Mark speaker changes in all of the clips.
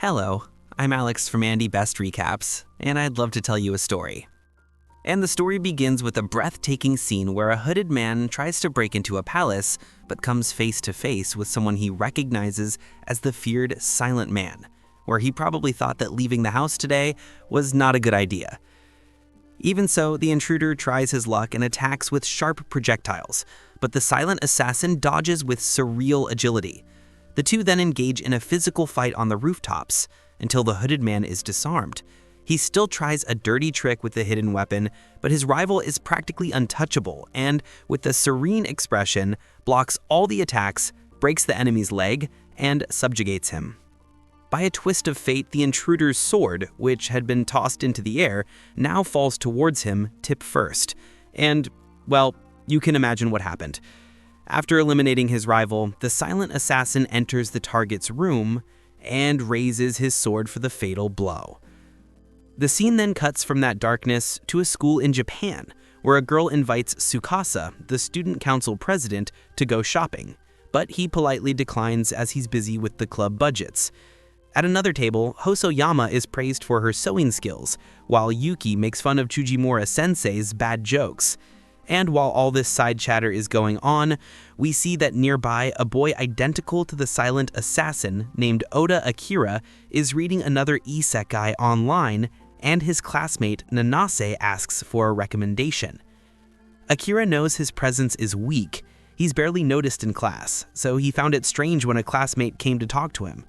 Speaker 1: Hello, I'm Alex from Andy Best Recaps, and I'd love to tell you a story. And the story begins with a breathtaking scene where a hooded man tries to break into a palace, but comes face to face with someone he recognizes as the feared Silent Man, where he probably thought that leaving the house today was not a good idea. Even so, the intruder tries his luck and attacks with sharp projectiles, but the silent assassin dodges with surreal agility. The two then engage in a physical fight on the rooftops until the hooded man is disarmed. He still tries a dirty trick with the hidden weapon, but his rival is practically untouchable and, with a serene expression, blocks all the attacks, breaks the enemy's leg, and subjugates him. By a twist of fate, the intruder's sword, which had been tossed into the air, now falls towards him, tip first. And, well, you can imagine what happened. After eliminating his rival, the silent assassin enters the target's room and raises his sword for the fatal blow. The scene then cuts from that darkness to a school in Japan, where a girl invites Tsukasa, the student council president, to go shopping, but he politely declines as he's busy with the club budgets. At another table, Hosoyama is praised for her sewing skills, while Yuki makes fun of Chujimura-sensei's bad jokes. And while all this side chatter is going on, we see that nearby a boy identical to the silent assassin named Oda Akira is reading another isekai online, and his classmate Nanase asks for a recommendation. Akira knows his presence is weak. He's barely noticed in class, so he found it strange when a classmate came to talk to him.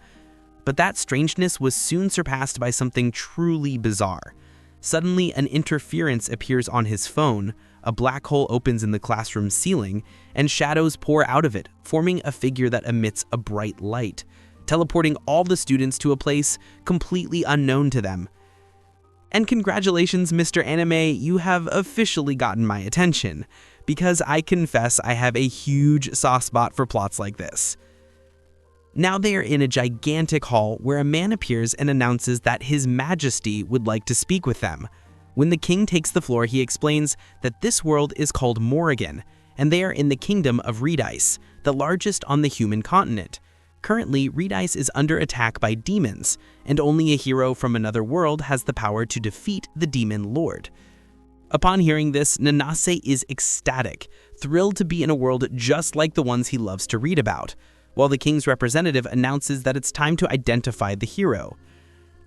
Speaker 1: But that strangeness was soon surpassed by something truly bizarre. Suddenly, an interference appears on his phone, a black hole opens in the classroom ceiling, and shadows pour out of it, forming a figure that emits a bright light, teleporting all the students to a place completely unknown to them. And congratulations, Mr. Anime, you have officially gotten my attention, because I confess I have a huge soft spot for plots like this. Now they are in a gigantic hall where a man appears and announces that His Majesty would like to speak with them. When the king takes the floor, he explains that this world is called Morrigan, and they are in the kingdom of Reedice, the largest on the human continent. Currently, Reedice is under attack by demons, and only a hero from another world has the power to defeat the demon lord. Upon hearing this, Nanase is ecstatic, thrilled to be in a world just like the ones he loves to read about, while the king's representative announces that it's time to identify the hero.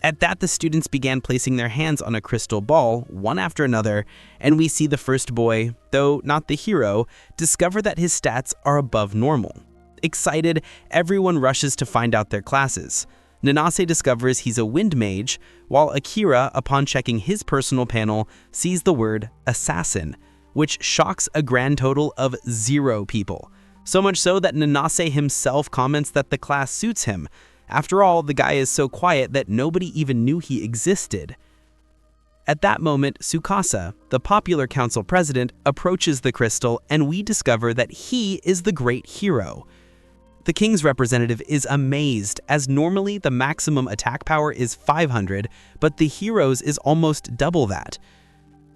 Speaker 1: At that, the students began placing their hands on a crystal ball, one after another, and we see the first boy, though not the hero, discover that his stats are above normal. Excited, everyone rushes to find out their classes. Nanase discovers he's a wind mage, while Akira, upon checking his personal panel, sees the word assassin, which shocks a grand total of 0 people. So much so that Nanase himself comments that the class suits him. After all, the guy is so quiet that nobody even knew he existed. At that moment, Tsukasa, the popular council president, approaches the crystal, and we discover that he is the great hero. The king's representative is amazed, as normally the maximum attack power is 500, but the hero's is almost double that.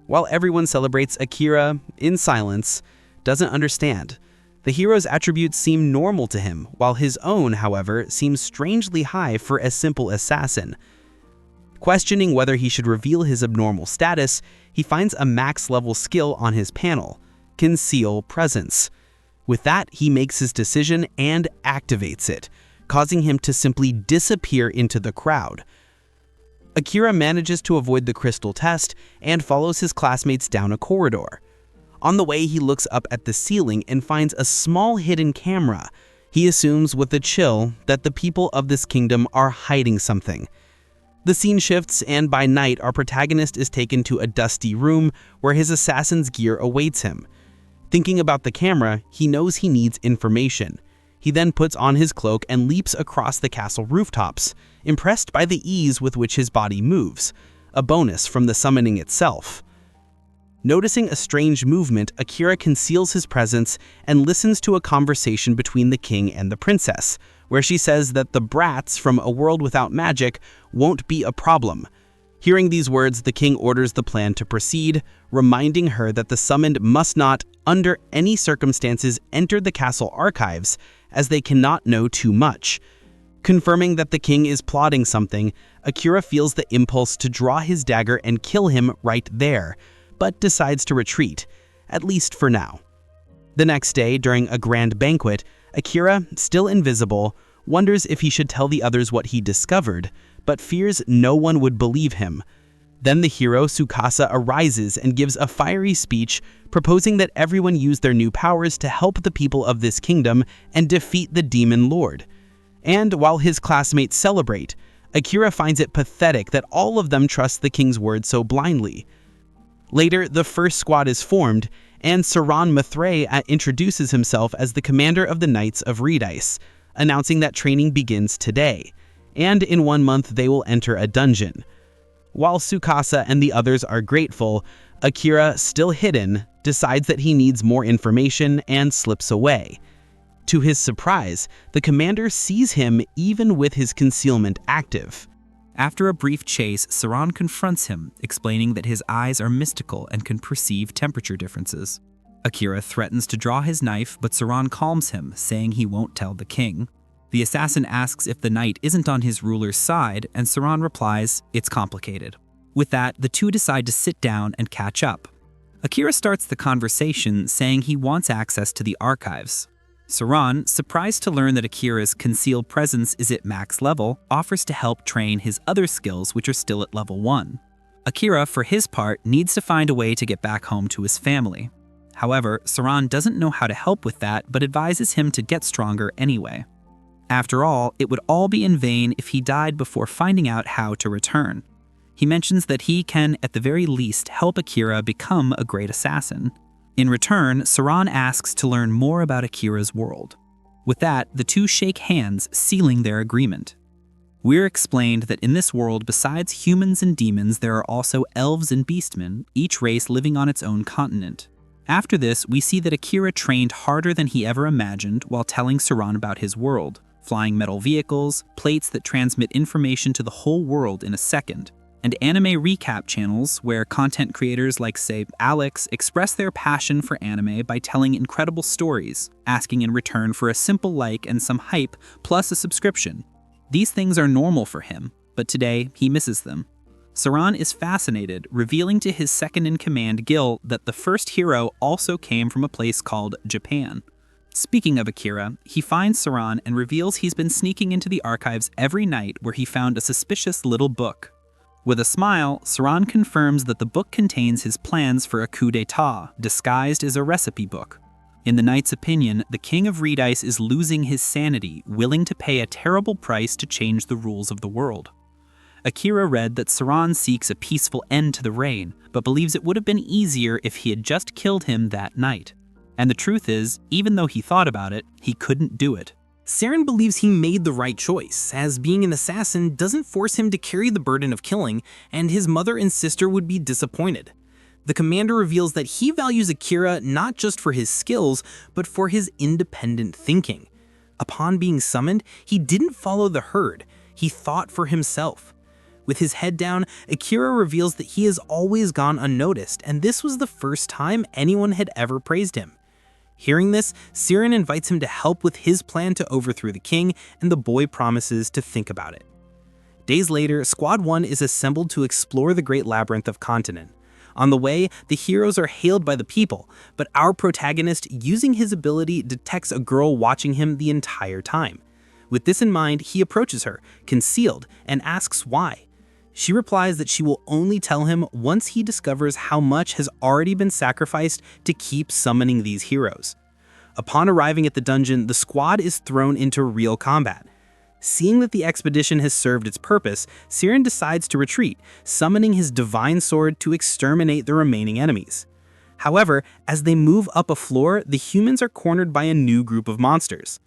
Speaker 1: While everyone celebrates, Akira, in silence, doesn't understand. The hero's attributes seem normal to him, while his own, however, seems strangely high for a simple assassin. Questioning whether he should reveal his abnormal status, he finds a max-level skill on his panel, Conceal Presence. With that, he makes his decision and activates it, causing him to simply disappear into the crowd. Akira manages to avoid the crystal test and follows his classmates down a corridor. On the way, he looks up at the ceiling and finds a small hidden camera. He assumes with a chill that the people of this kingdom are hiding something. The scene shifts, and by night, our protagonist is taken to a dusty room where his assassin's gear awaits him. Thinking about the camera, he knows he needs information. He then puts on his cloak and leaps across the castle rooftops, impressed by the ease with which his body moves, a bonus from the summoning itself. Noticing a strange movement, Akira conceals his presence and listens to a conversation between the king and the princess, where she says that the brats from a world without magic won't be a problem. Hearing these words, the king orders the plan to proceed, reminding her that the summoned must not, under any circumstances, enter the castle archives, as they cannot know too much.
Speaker 2: Confirming that the king is plotting something, Akira feels the impulse to draw his dagger and kill him right there, but decides to retreat, at least for now. The next day, during a grand banquet, Akira, still invisible, wonders if he should tell the others what he discovered, but fears no one would believe him. Then the hero Tsukasa arises and gives a fiery speech proposing that everyone use their new powers to help the people of this kingdom and defeat the demon lord. And while his classmates celebrate, Akira finds it pathetic that all of them trust the king's word so blindly. Later, the first squad is formed, and Saran Mithray introduces himself as the commander of the Knights of Redice, announcing that training begins today, and in 1 month they will enter a dungeon. While Tsukasa and the others are grateful, Akira, still hidden, decides that he needs more information and slips away. To his surprise, the commander sees him even with his concealment active.
Speaker 1: After a brief chase, Saran confronts him, explaining that his eyes are mystical and can perceive temperature differences. Akira threatens to draw his knife, but Saran calms him, saying he won't tell the king. The assassin asks if the knight isn't on his ruler's side, and Saran replies, "It's complicated." With that, the two decide to sit down and catch up. Akira starts the conversation, saying he wants access to the archives. Saran, surprised to learn that Akira's concealed presence is at max level, offers to help train his other skills, which are still at level 1. Akira, for his part, needs to find a way to get back home to his family. However, Saran doesn't know how to help with that, but advises him to get stronger anyway. After all, it would all be in vain if he died before finding out how to return. He mentions that he can, at the very least, help Akira become a great assassin. In return, Saran asks to learn more about Akira's world. With that, the two shake hands, sealing their agreement. We're explained that in this world, besides humans and demons, there are also elves and beastmen, each race living on its own continent. After this, we see that Akira trained harder than he ever imagined while telling Saran about his world, flying metal vehicles, plates that transmit information to the whole world in a second, and anime recap channels where content creators like, say, Alex express their passion for anime by telling incredible stories, asking in return for a simple like and some hype, plus a subscription. These things are normal for him, but today he misses them. Saran is fascinated, revealing to his second-in-command Gil that the first hero also came from a place called Japan. Speaking of Akira, he finds Saran and reveals he's been sneaking into the archives every night where he found a suspicious little book. With a smile, Saran confirms that the book contains his plans for a coup d'etat, disguised as a recipe book. In the knight's opinion, the king of Redice is losing his sanity, willing to pay a terrible price to change the rules of the world. Akira read that Saran seeks a peaceful end to the reign, but believes it would have been easier if he had just killed him that night. And the truth is, even though he thought about it, he couldn't do it.
Speaker 3: Saren believes he made the right choice, as being an assassin doesn't force him to carry the burden of killing, and his mother and sister would be disappointed. The commander reveals that he values Akira not just for his skills, but for his independent thinking. Upon being summoned, he didn't follow the herd, he thought for himself. With his head down, Akira reveals that he has always gone unnoticed, and this was the first time anyone had ever praised him. Hearing this, Siren invites him to help with his plan to overthrow the king, and the boy promises to think about it. Days later, Squad 1 is assembled to explore the Great Labyrinth of Continent. On the way, the heroes are hailed by the people, but our protagonist, using his ability, detects a girl watching him the entire time. With this in mind, he approaches her, concealed, and asks why. She replies that she will only tell him once he discovers how much has already been sacrificed to keep summoning these heroes. Upon arriving at the dungeon, the squad is thrown into real combat. Seeing that the expedition has served its purpose, Siren decides to retreat, summoning his divine sword to exterminate the remaining enemies. However, as they move up a floor, the humans are cornered by a new group of monsters.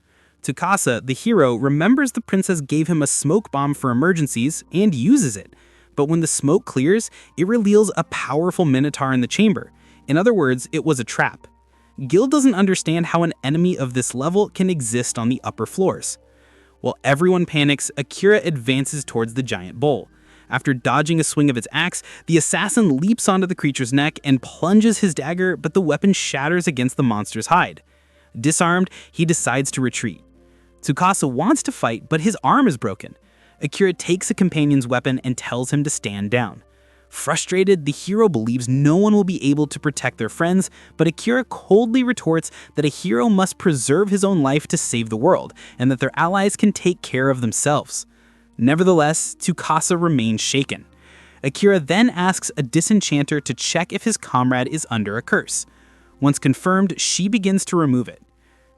Speaker 3: Tsukasa, the hero, remembers the princess gave him a smoke bomb for emergencies and uses it. But when the smoke clears, it reveals a powerful minotaur in the chamber. In other words, it was a trap. Gil doesn't understand how an enemy of this level can exist on the upper floors. While everyone panics, Akira advances towards the giant bull. After dodging a swing of its axe, the assassin leaps onto the creature's neck and plunges his dagger, but the weapon shatters against the monster's hide. Disarmed, he decides to retreat. Tsukasa wants to fight, but his arm is broken. Akira takes a companion's weapon and tells him to stand down. Frustrated, the hero believes no one will be able to protect their friends, but Akira coldly retorts that a hero must preserve his own life to save the world, and that their allies can take care of themselves. Nevertheless, Tsukasa remains shaken. Akira then asks a disenchanter to check if his comrade is under a curse. Once confirmed, she begins to remove it.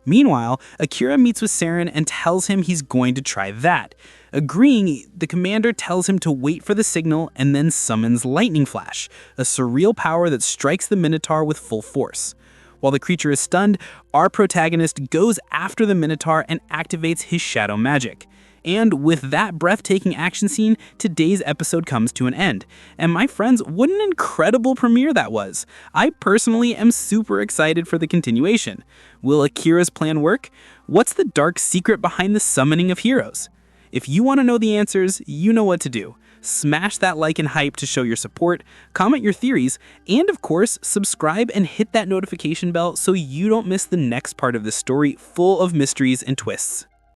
Speaker 3: Meanwhile, Akira meets with Saren and tells him he's going to try that. Agreeing, the commander tells him to wait for the signal and then summons Lightning Flash, a surreal power that strikes the Minotaur with full force. While the creature is stunned, our protagonist goes after the Minotaur and activates his shadow magic. And with that breathtaking action scene, today's episode comes to an end. And my friends, what an incredible premiere that was! I personally am super excited for the continuation. Will Akira's plan work? What's the dark secret behind the summoning of heroes? If you want to know the answers, you know what to do. Smash that like and hype to show your support, comment your theories, and of course, subscribe and hit that notification bell so you don't miss the next part of this story full of mysteries and twists.